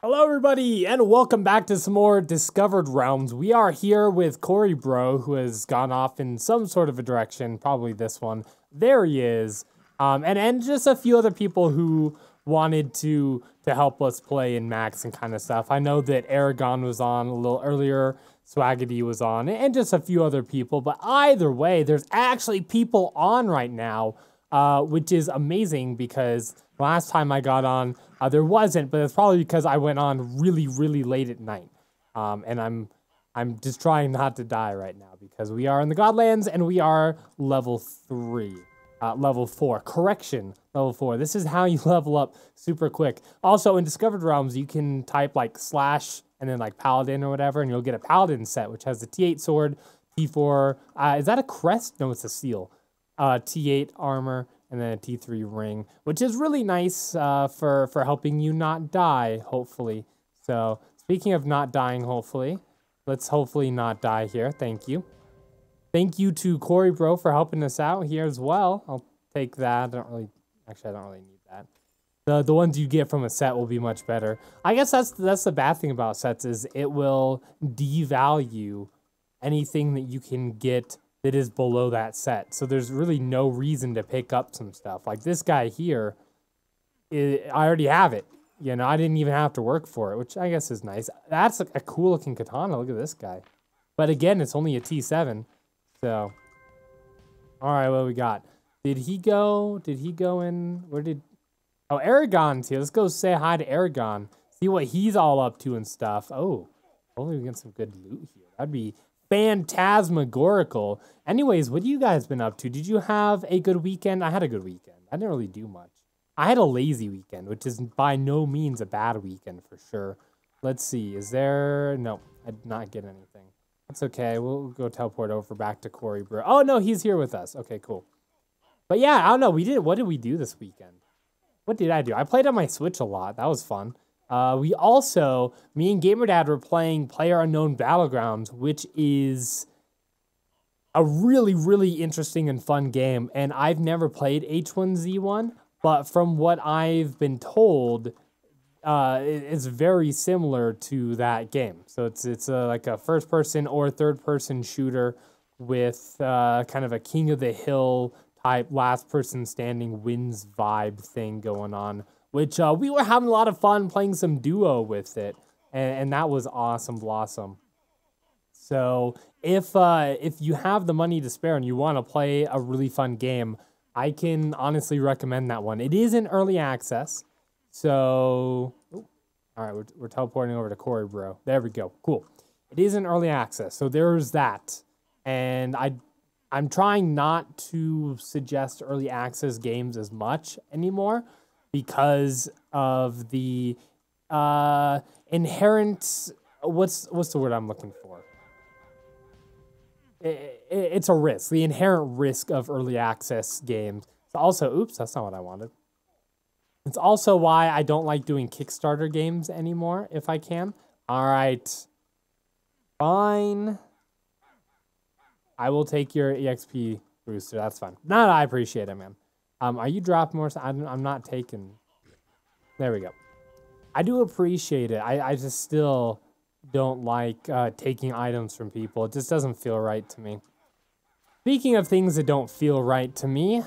Hello everybody, and welcome back to some more Discovered Realms. We are here with Corey Bro, who has gone off in some sort of a direction, probably this one. There he is. And just a few other people who wanted to help us play in Max and kind of stuff. I know that Aragon was on a little earlier, Swaggity was on, and just a few other people. But either way, there's actually people on right now, which is amazing because last time I got on, there wasn't, but it's probably because I went on really, really late at night. And I'm just trying not to die right now because we are in the Godlands and we are level 3. Level 4. Correction, level 4. This is how you level up super quick. Also, in Discovered Realms, you can type like / and then like Paladin or whatever, and you'll get a Paladin set, which has the T8 sword, T4. Is that a crest? No, it's a seal. T8 armor, and then a T3 ring, which is really nice for helping you not die, hopefully. So, speaking of not dying, hopefully, let's hopefully not die here. Thank you. Thank you to Corey Bro for helping us out here as well. I'll take that. I don't really need that. The ones you get from a set will be much better. I guess that's the bad thing about sets is it will devalue anything that you can get that is below that set. So there's really no reason to pick up some stuff. Like this guy here, I already have it. You know, I didn't even have to work for it, which I guess is nice. That's a cool looking katana. Look at this guy. But again, it's only a T7. So, all right, what we got? Did he go in? Oh, Aragon's here. Let's go say hi to Aragon. See what he's all up to and stuff. Oh, hopefully we get some good loot here. That'd be phantasmagorical. Anyways, what have you guys been up to? Did you have a good weekend? I had a good weekend. I didn't really do much. I had a lazy weekend, which is by no means a bad weekend for sure. Let's see. Is there... No, I did not get anything. That's okay. We'll go teleport over back to Corey Bro. Oh, no, he's here with us. Okay, cool. But yeah, I don't know. What did we do this weekend? What did I do? I played on my Switch a lot. That was fun. Me and GamerDad were playing PlayerUnknown Battlegrounds, which is a really, really interesting and fun game. And I've never played H1Z1, but from what I've been told, it's very similar to that game. So it's like a first-person or third-person shooter with kind of a King of the Hill type last-person standing wins vibe thing going on, which we were having a lot of fun playing some duo with it, and that was awesome blossom. So if you have the money to spare and you want to play a really fun game, I can honestly recommend that one. It is in early access. So, all right, we're teleporting over to Corey Bro. There we go. Cool. It is in early access, so there's that. And I'm trying not to suggest early access games as much anymore because of the inherent. What's the word I'm looking for? It's a risk. The inherent risk of early access games. Also, oops, that's not what I wanted. It's also why I don't like doing Kickstarter games anymore, if I can. All right. Fine. I will take your EXP booster. That's fine. No, I appreciate it, man. Are you dropping more? I'm not taking... There we go. I do appreciate it. I just still don't like taking items from people. It just doesn't feel right to me. Speaking of things that don't feel right to me...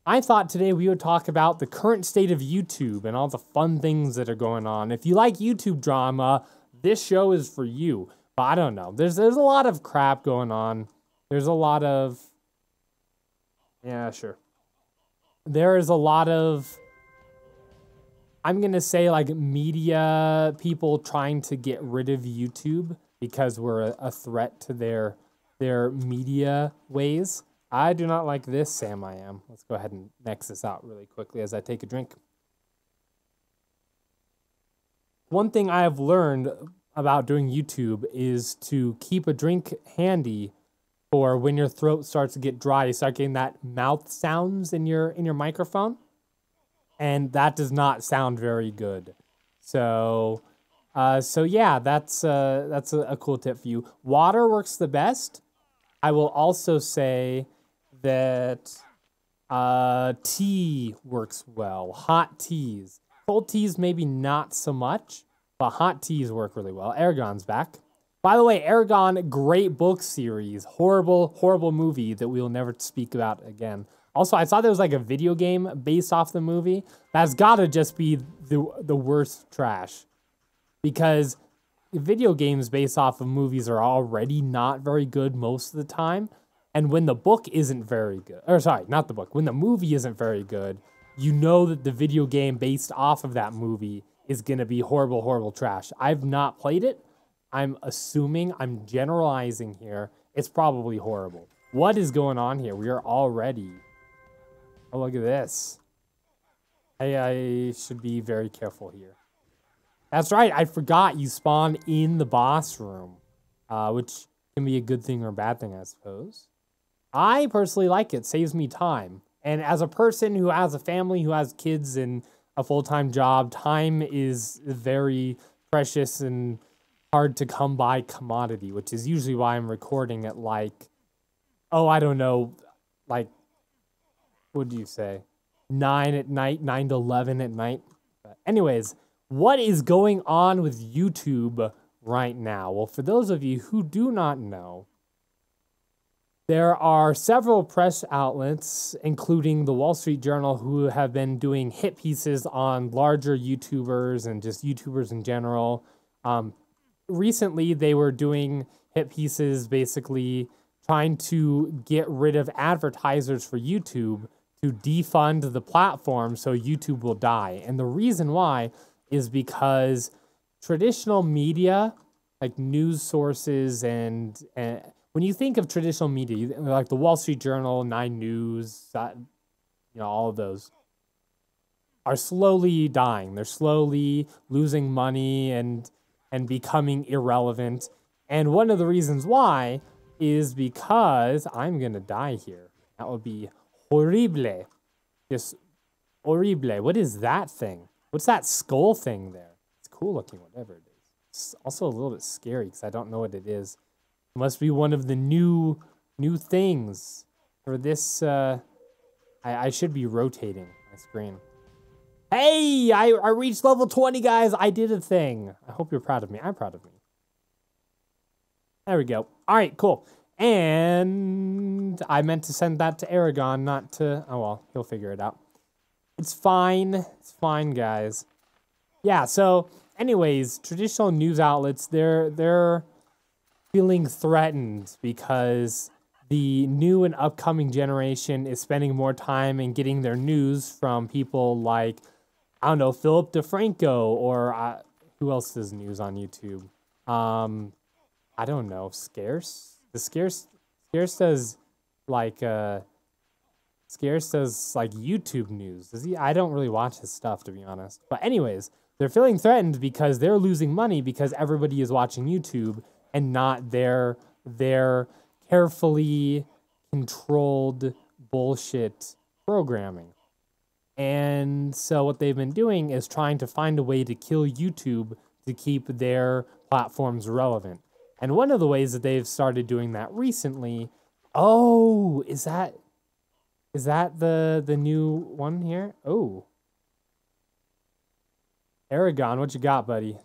I thought today we would talk about the current state of YouTube and all the fun things that are going on. If you like YouTube drama, this show is for you. But I don't know. There's a lot of crap going on. There's a lot of... Yeah, sure. There is a lot of... I'm going to say like media people trying to get rid of YouTube because we're a threat to their media ways. I do not like this, Sam I am. Let's go ahead and next this out really quickly as I take a drink. One thing I have learned about doing YouTube is to keep a drink handy for when your throat starts to get dry. You start getting that mouth sounds in your microphone. And that does not sound very good. So yeah, that's a cool tip for you. Water works the best. I will also say that tea works well. Hot teas. Cold teas maybe not so much. but hot teas work really well. Aragon's back. By the way, Aragon, great book series. Horrible, horrible movie that we'll never speak about again. Also, I saw there was like a video game based off the movie. That's gotta just be the worst trash. Because video games based off of movies are already not very good most of the time. And when the book isn't very good, or sorry, not the book, when the movie isn't very good, you know that the video game based off of that movie is gonna be horrible, horrible trash. I've not played it. I'm assuming, I'm generalizing here, it's probably horrible. What is going on here? We are already... Oh, look at this. I should be very careful here. That's right, I forgot you spawn in the boss room, which can be a good thing or a bad thing, I suppose. I personally like it, saves me time. And as a person who has a family, who has kids and a full-time job, time is very precious and hard to come by commodity, which is usually why I'm recording at like, oh, I don't know, like, what do you say? 9 at night, 9 to 11 at night. But anyways, what is going on with YouTube right now? Well, for those of you who do not know, there are several press outlets, including the Wall Street Journal, who have been doing hit pieces on larger YouTubers and just YouTubers in general. Recently, they were doing hit pieces basically trying to get rid of advertisers for YouTube to defund the platform so YouTube will die. And the reason why is because traditional media, like news sources and when you think of traditional media, like the Wall Street Journal, 9 News, all of those are slowly dying. They're slowly losing money and becoming irrelevant. And one of the reasons why is because I'm gonna die here. That would be horrible. Just horrible. What is that thing? What's that skull thing there? It's cool looking, whatever it is. It's also a little bit scary because I don't know what it is. It must be one of the new things for this. I should be rotating my screen. Hey, I reached level 20, guys. I did a thing. I hope you're proud of me. I'm proud of me. There we go. All right, cool. And I meant to send that to Aragon, not to... Oh, well, he'll figure it out. It's fine. It's fine, guys. Yeah, so anyways, traditional news outlets, they're feeling threatened because the new and upcoming generation is spending more time in getting their news from people like... I don't know, Philip DeFranco, or who else does news on YouTube? I don't know, Scarce? Scarce does like YouTube news. Does he? I don't really watch his stuff, to be honest. But anyways, they're feeling threatened because they're losing money because everybody is watching YouTube and not their carefully controlled bullshit programming. And so what they've been doing is trying to find a way to kill YouTube to keep their platforms relevant. And one of the ways that they've started doing that recently... Oh, is that the new one here? Oh. Aragon, what you got, buddy?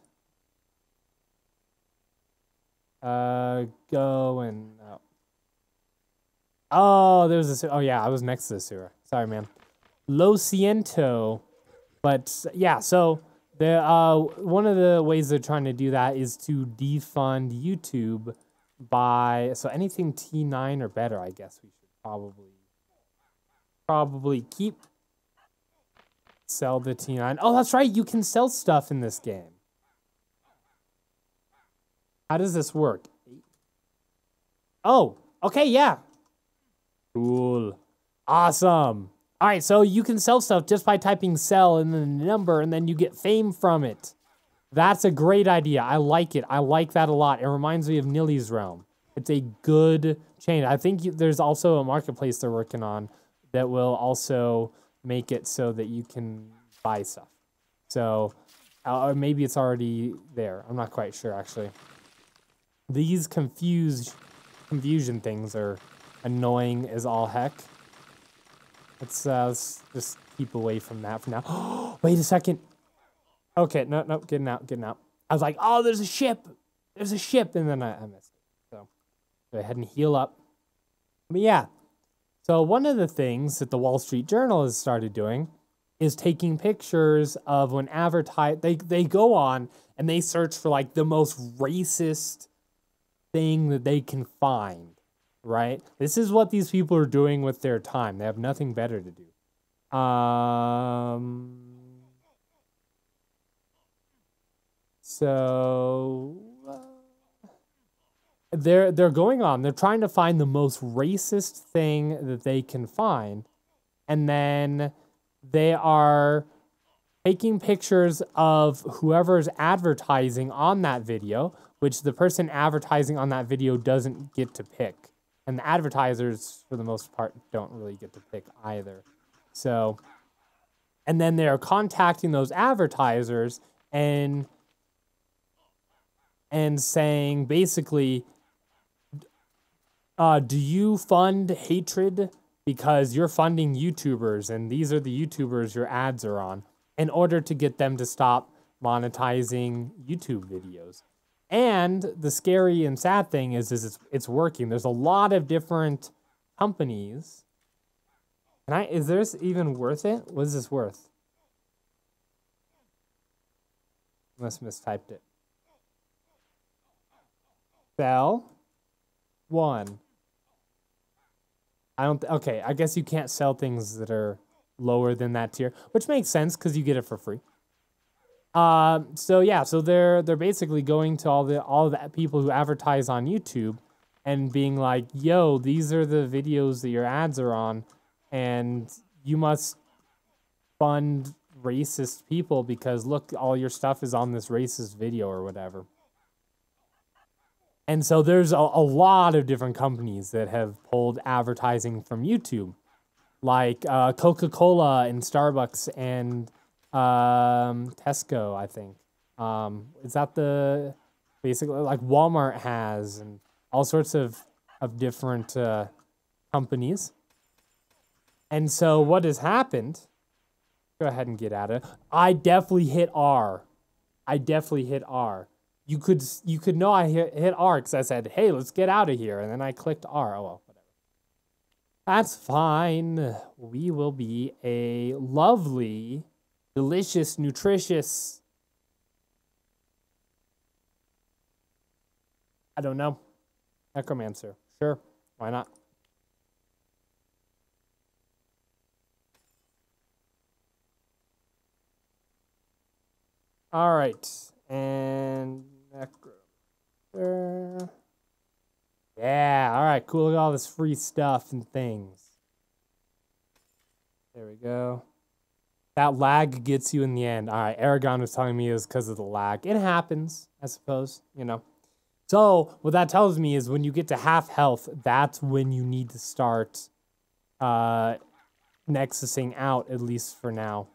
Go and... Oh, there's a sewer. Oh, yeah, I was next to the sewer. Sorry, man. Lo siento. But yeah, so the one of the ways they're trying to do that is to defund YouTube by, so anything T9 or better, I guess we should probably keep. Sell the T9. Oh, that's right, you can sell stuff in this game. How does this work? Oh, okay, yeah. Cool. Awesome. All right, so you can sell stuff just by typing sell and then the number, and then you get fame from it. That's a great idea. I like it. I like that a lot. It reminds me of Nilly's Realm. It's a good chain. I think there's also a marketplace they're working on that will also make it so that you can buy stuff. So, or maybe it's already there. I'm not quite sure, actually. These confusion things are annoying as all heck. Let's just keep away from that for now. Wait a second. Okay, no, getting out. I was like, oh, there's a ship. There's a ship. And then I missed it. So go ahead and heal up. But yeah. So one of the things that the Wall Street Journal has started doing is taking pictures of when they go on and they search for like the most racist thing that they can find, right? This is what these people are doing with their time. They have nothing better to do. They're going on. They're trying to find the most racist thing that they can find, and then they are taking pictures of whoever's advertising on that video, which the person advertising on that video doesn't get to pick. And the advertisers, for the most part, don't really get to pick either. So, and then they're contacting those advertisers and saying, basically, do you fund hatred because you're funding YouTubers and these are the YouTubers your ads are on, in order to get them to stop monetizing YouTube videos. And the scary and sad thing is it's working. There's a lot of different companies. Is this even worth it? What is this worth? Unless mistyped it. Sell 1. Okay, I guess you can't sell things that are lower than that tier, which makes sense because you get it for free. So yeah, so they're basically going to all the people who advertise on YouTube and being like, yo, these are the videos that your ads are on, and you must fund racist people because look, all your stuff is on this racist video or whatever. And so there's a lot of different companies that have pulled advertising from YouTube, like Coca-Cola and Starbucks and Tesco, I think. Is that basically like Walmart has, and all sorts of different companies. And so what has happened, go ahead and get at it. I definitely hit R. You could know I hit R because I said, hey, let's get out of here. And then I clicked R. Oh, well, whatever. That's fine. We will be a lovely, delicious, nutritious, I don't know, Necromancer. Sure, why not? All right, and Necromancer. Yeah, all right, cool. Look at all this free stuff and things. There we go. That lag gets you in the end. All right, Aragon was telling me it was because of the lag. It happens, I suppose, you know. So what that tells me is when you get to half health, that's when you need to start nexusing out, at least for now.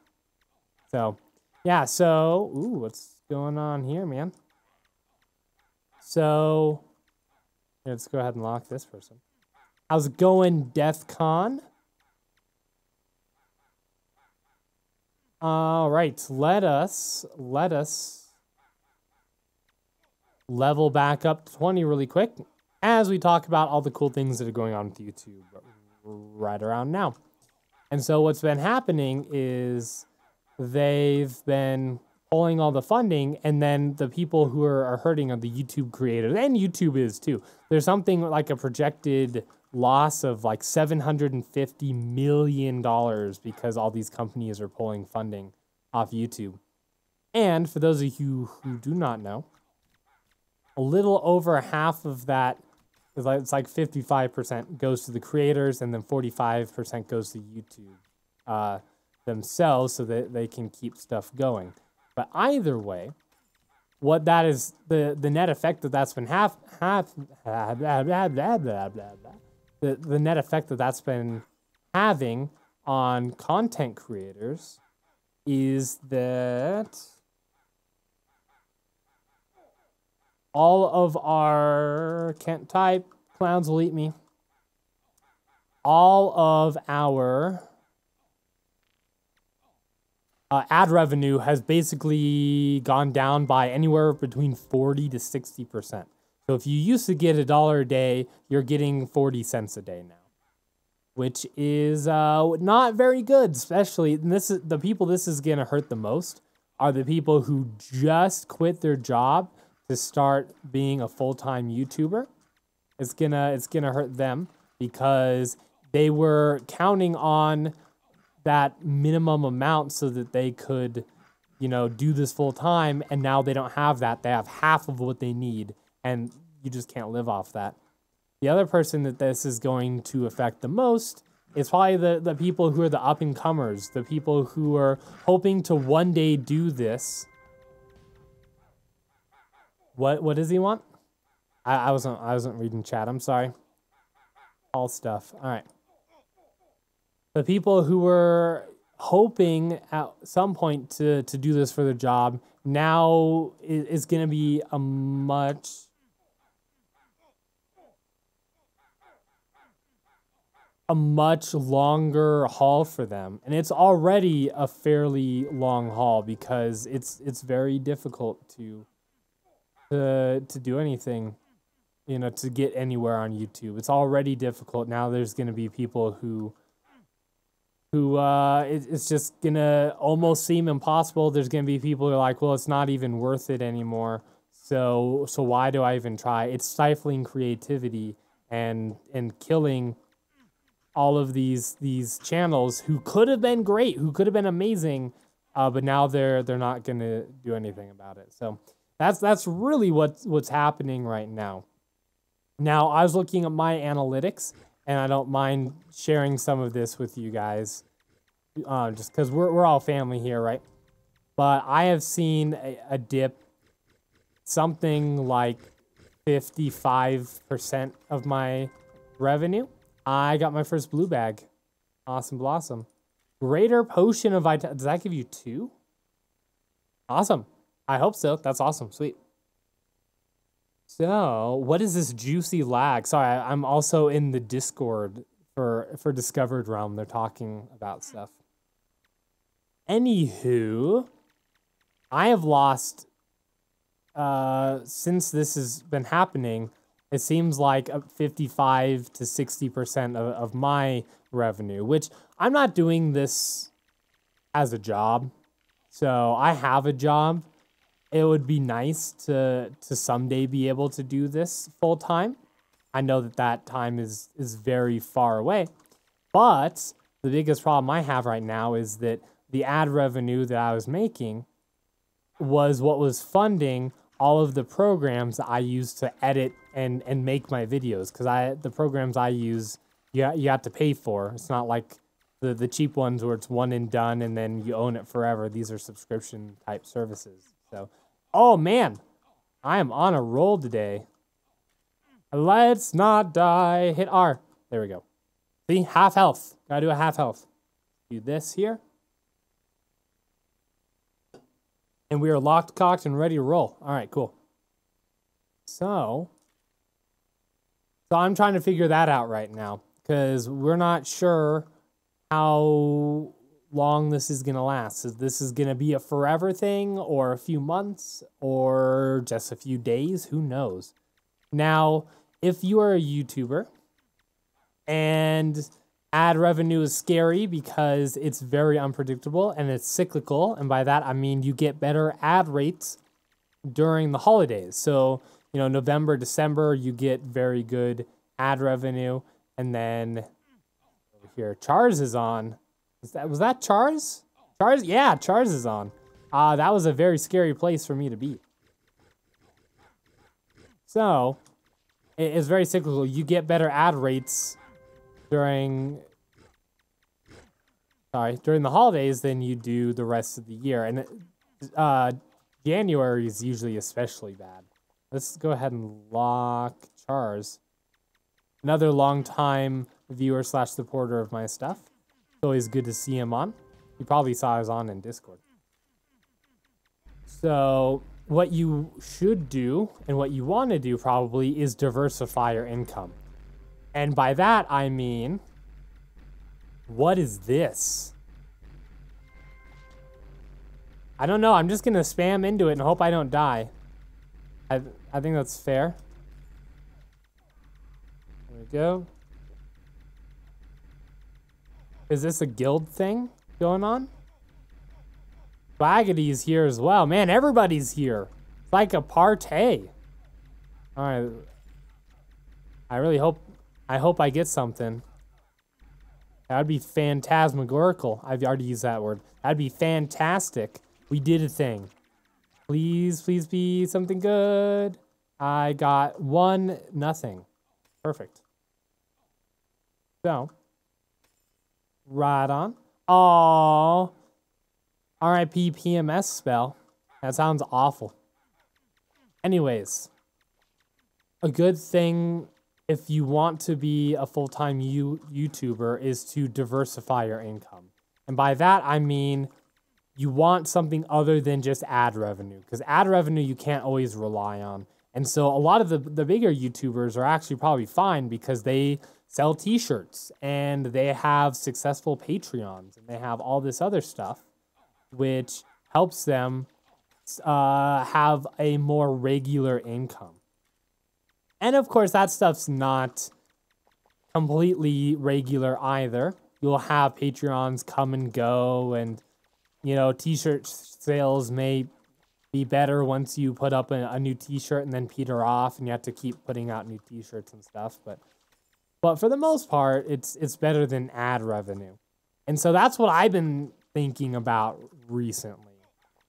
So, yeah, so, ooh, what's going on here, man? So, let's go ahead and lock this person. How's it going, DeathCon? All right, let us level back up to 20 really quick as we talk about all the cool things that are going on with YouTube right around now. And so what's been happening is they've been pulling all the funding, and then the people who are hurting are the YouTube creators, and YouTube is too. There's something like a projected loss of like $750 million because all these companies are pulling funding off YouTube. And for those of you who do not know, a little over half of that, it's like 55% goes to the creators, and then 45% goes to YouTube themselves so that they can keep stuff going. But either way, what that is, the net effect that's been the net effect that's been having on content creators is that all of our, can't type, clowns will eat me. All of our ad revenue has basically gone down by anywhere between 40 to 60%. So if you used to get $1 a day, you're getting 40 cents a day now, which is not very good. Especially, and this is the people this is gonna hurt the most are the people who just quit their job to start being a full-time YouTuber. It's gonna hurt them because they were counting on that minimum amount so that they could, you know, do this full time, and now they don't have that. They have half of what they need, and you just can't live off that. The other person that this is going to affect the most is probably the people who are the up-and-comers, the people who are hoping to one day do this. What does he want? I wasn't reading chat. I'm sorry. All stuff. All right. The people who were hoping at some point to do this for their job now is going to be a much longer haul for them, and it's already a fairly long haul because it's very difficult to do anything, you know, to get anywhere on YouTube. It's already difficult. Now there's going to be people who it's just going to almost seem impossible. There's going to be people who are like, well, it's not even worth it anymore. So why do I even try? It's stifling creativity and killing all of these channels who could have been great, who could have been amazing, but now they're not going to do anything about it. So that's really what's happening right now. Now, I was looking at my analytics, and I don't mind sharing some of this with you guys, just because we're all family here, right? But I have seen a dip, something like 55% of my revenue. I got my first blue bag. Awesome blossom. Greater potion of vitality. Does that give you 2? Awesome. I hope so. That's awesome. Sweet. So, what is this juicy lag? Sorry, I'm also in the Discord for Discovered Realm. They're talking about stuff. Anywho, I have lost, since this has been happening, it seems like 55 to 60% of my revenue, which I'm not doing this as a job. So I have a job. It would be nice to someday be able to do this full time. I know that time is very far away, but the biggest problem I have right now is that the ad revenue that I was making was what was funding all of the programs that I use to edit and make my videos, because the programs I use, you have to pay for. It's not like the cheap ones where it's one and done and then you own it forever. These are subscription type services. So, oh man, I am on a roll today. Let's not die. Hit R. There we go. See, half health. Gotta do a half health. Do this here. And we are locked, cocked, and ready to roll. All right, cool. So I'm trying to figure that out right now, because we're not sure how long this is going to last. Is this going to be a forever thing, or a few months, or just a few days? Who knows? Now, if you are a YouTuber and ad revenue is scary because it's very unpredictable and it's cyclical, and by that I mean you get better ad rates during the holidays. So, you know, November, December, you get very good ad revenue, and then over here, Char's is on. Was that Char's? Char's? Yeah, Char's is on. That was a very scary place for me to be. So, it's very cyclical. You get better ad rates during the holidays than you do the rest of the year. And January is usually especially bad. Let's go ahead and lock Char's. Another long-time viewer / supporter of my stuff. It's always good to see him on. You probably saw I was on in Discord. So what you should do, and what you want to do probably, is diversify your income. And by that, I mean, what is this? I don't know. I'm just gonna spam into it and hope I don't die. I think that's fair. There we go. Is this a guild thing going on? Baggety's here as well. Man, everybody's here. It's like a party. All right. I really hope I get something. That'd be phantasmagorical. I've already used that word. That'd be fantastic. We did a thing. Please, please be something good. I got 1 nothing. Perfect. So, right on. Aww. R.I.P. PMS spell. That sounds awful. Anyways, a good thing if you want to be a full-time YouTuber is to diversify your income. And by that, I mean you want something other than just ad revenue, because ad revenue you can't always rely on. And so a lot of the bigger YouTubers are actually probably fine because they sell t-shirts and they have successful Patreons and they have all this other stuff, which helps them have a more regular income. And of course, that stuff's not completely regular either. You'll have Patreons come and go, and, you know, t-shirt sales may be better once you put up a new t-shirt and then peter off and you have to keep putting out new t-shirts and stuff. But for the most part, it's better than ad revenue. And so that's what I've been thinking about recently.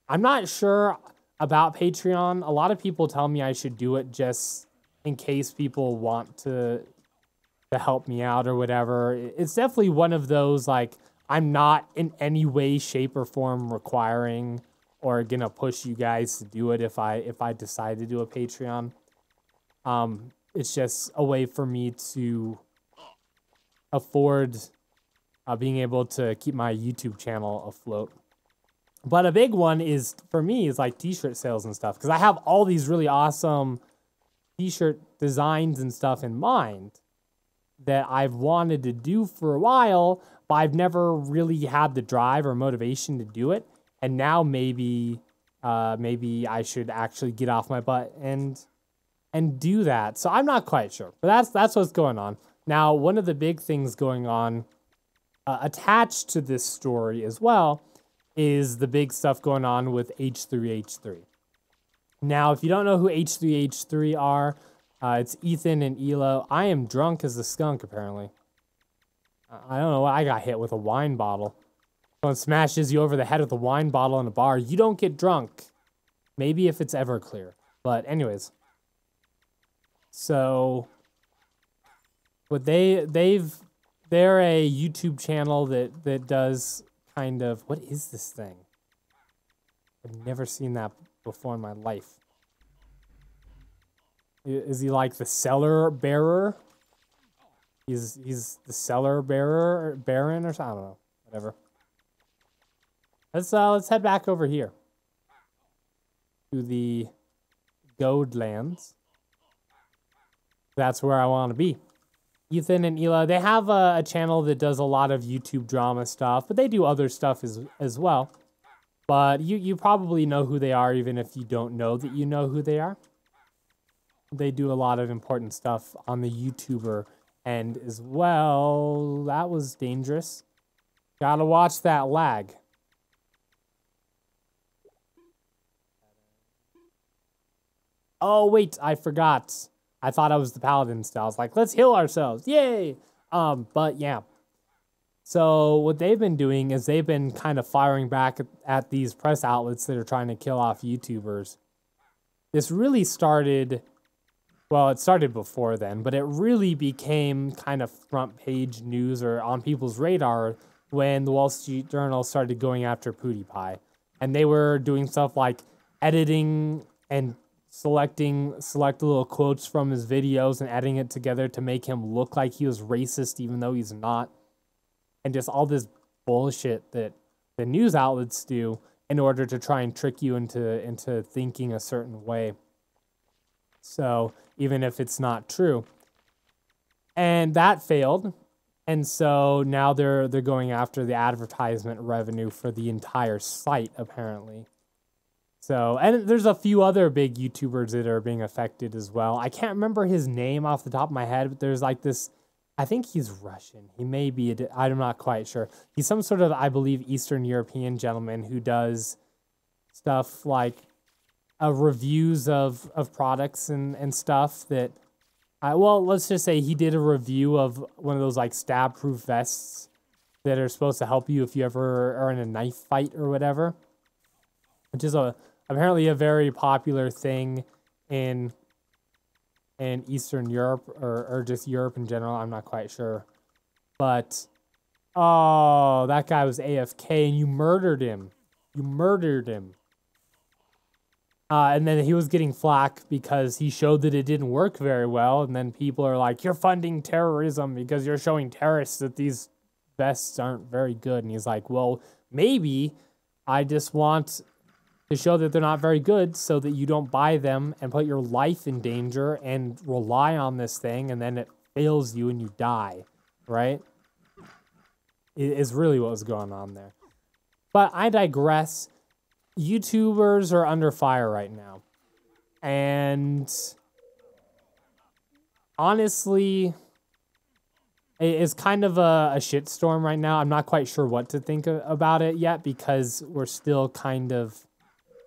I'm not sure about Patreon. A lot of people tell me I should do it just in case people want to help me out or whatever. It's definitely one of those, like, I'm not in any way, shape, or form requiring or gonna push you guys to do it if I decide to do a Patreon. It's just a way for me to afford being able to keep my YouTube channel afloat. But a big one is, for me, is like t-shirt sales and stuff, because I have all these really awesome t-shirt designs and stuff in mind that I've wanted to do for a while, but I've never really had the drive or motivation to do it. And now maybe I should actually get off my butt and do that. So I'm not quite sure, but that's what's going on. Now, one of the big things going on attached to this story as well is the big stuff going on with H3H3. Now, if you don't know who H3H3 are, it's Ethan and Elo. I am drunk as a skunk, apparently. I don't know. I got hit with a wine bottle. Someone smashes you over the head with a wine bottle in a bar. You don't get drunk. Maybe if it's Everclear. But anyways. So, but they're a YouTube channel that does kind of, what is this thing? I've never seen that before in my life. Is he like the cellar bearer? He's the cellar bearer, baron, or something. I don't know. Whatever. Let's head back over here to the Goldlands. That's where I want to be. Ethan and Ela, they have a channel that does a lot of YouTube drama stuff, but they do other stuff as well. But you probably know who they are, even if you don't know that you know who they are. They do a lot of important stuff on the YouTuber end as well. That was dangerous. Gotta watch that lag. Oh, wait, I forgot. I thought I was the Paladin style. I was like, let's heal ourselves. Yay! But yeah. So what they've been doing is they've been kind of firing back at these press outlets that are trying to kill off YouTubers. This really started, well, it started before then, but it really became kind of front page news or on people's radar when the Wall Street Journal started going after PewDiePie. And they were doing stuff like editing and select little quotes from his videos and editing it together to make him look like he was racist even though he's not. And just all this bullshit that the news outlets do in order to try and trick you into thinking a certain way. So even if it's not true. And that failed. And so now they're going after the advertisement revenue for the entire site, apparently. So, and there's a few other big YouTubers that are being affected as well. I can't remember his name off the top of my head, but there's like this, I think he's Russian. He may be, I'm not quite sure. He's some sort of, I believe, Eastern European gentleman who does stuff like reviews of products and stuff that, well, let's just say he did a review of one of those like stab-proof vests that are supposed to help you if you ever are in a knife fight or whatever, which is apparently a very popular thing in Eastern Europe or just Europe in general. I'm not quite sure. But, oh, that guy was AFK and you murdered him. You murdered him. And then he was getting flack because he showed that it didn't work very well. And then people are like, you're funding terrorism because you're showing terrorists that these vests aren't very good. And he's like, well, maybe I just want to show that they're not very good so that you don't buy them and put your life in danger and rely on this thing. And then it fails you and you die, right? It is really what was going on there. But I digress. YouTubers are under fire right now. And honestly, it's kind of a shitstorm right now. I'm not quite sure what to think about it yet because we're still kind of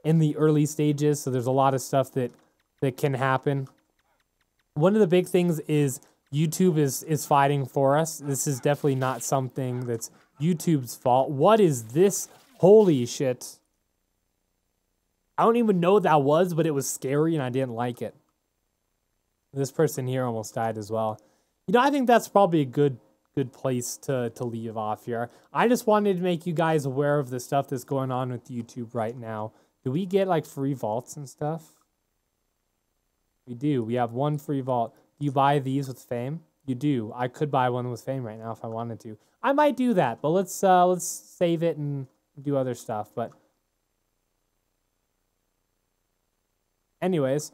in the early stages. So there's a lot of stuff that can happen. One of the big things is YouTube is fighting for us. This is definitely not something that's YouTube's fault. What is this? Holy shit. I don't even know what that was, but it was scary and I didn't like it. This person here almost died as well. You know, I think that's probably a good place to leave off here. I just wanted to make you guys aware of the stuff that's going on with YouTube right now. Do we get like free vaults and stuff? We do. We have one free vault. Do you buy these with fame? You do. I could buy one with fame right now if I wanted to. I might do that, but let's save it and do other stuff. But anyways,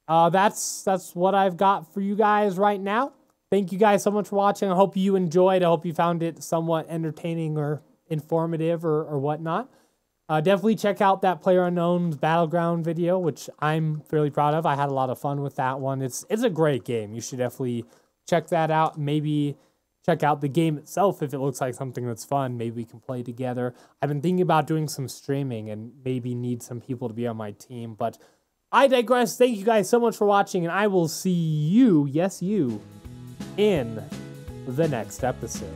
that's what I've got for you guys right now. Thank you guys so much for watching. I hope you enjoyed. I hope you found it somewhat entertaining or informative or whatnot. Definitely check out that PlayerUnknown's Battleground video, which I'm fairly proud of. I had a lot of fun with that one. It's a great game. You should definitely check that out. Maybe check out the game itself if it looks like something that's fun. Maybe we can play together. I've been thinking about doing some streaming and maybe need some people to be on my team. But I digress. Thank you guys so much for watching, and I will see you, yes you, in the next episode.